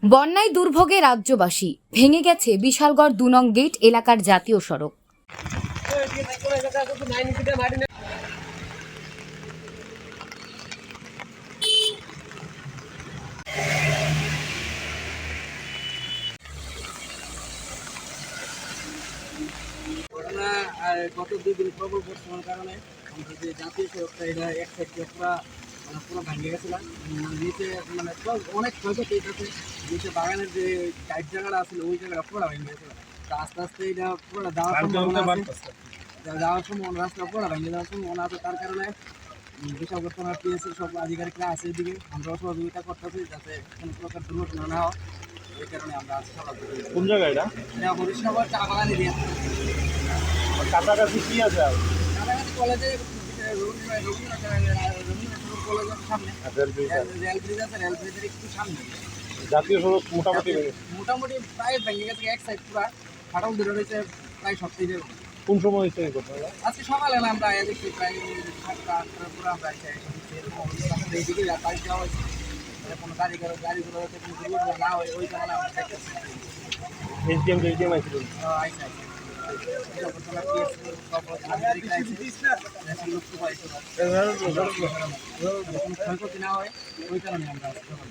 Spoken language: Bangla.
বন্যায় দুর্ভোগে রাজ্যবাসী, ভেঙে গেছে বিশালগড় ২ নং গেট এলাকার জাতীয় সড়ক। ঘটনা গত 2 দিন প্রবল বর্ষণের কারণে আমরা যে জাতীয় সড়কটা এটা এক সাইড দিয়ে পুরো ভেঙে গেছিল। নিচে অনেক ক্ষয়ক্ষতি হয়েছে। নিচে বাগানের যে টাইট জায়গাটা আছিল ওই জায়গাটা পুরো ভেঙে গেছিল। তো আস্তে আস্তে এটা পুরো যাওয়ার সম্ভাবনা রাস্তা পুরো ভেঙে যাওয়ার সম্ভাবনা আছে। তার কারণে বিশালগড় থানার পিএসসি সব আধিকারিকরা আছে এদিকে, আমরা সহযোগিতা করতেছি যাতে কোনো প্রকার দুর্ঘটনা না হয়। এই কারণে আমরা আজকে সকাল থেকে কোন জায়গা এটা? হরিশনগর চা বাগান এরিয়া কাছাকাছি কি আছে আর কাছাকাছি কলেজে রবীন্দ্রনাথ কলেজের সামনে রেল ব্রিজ আছে, রেল ব্রিজের একটু সামনে জাতীয় সড়ক মোটামুটি মোটামুটি প্রায় ভেঙে গেছে এক সাইড পুরা ফাটল ধরে রয়েছে প্রায় সব থেকে। কোন সময় হয়েছে এই ঘটনা? আজকে সকালে আমরা দেখছি প্রায় 7টা-8টার পুরো আমরা এইদিকে বাড়ি যাওয়া হয়েছে, কোনো গাড়িগুলো যাতে কোনো দুর্ঘটনা না হয় ওই কারণে আমরা দেখতেছি। এসডিএম আইছিল। আইসা ক্ষয়ক্ষতি না হয় ওই কারণে আমরা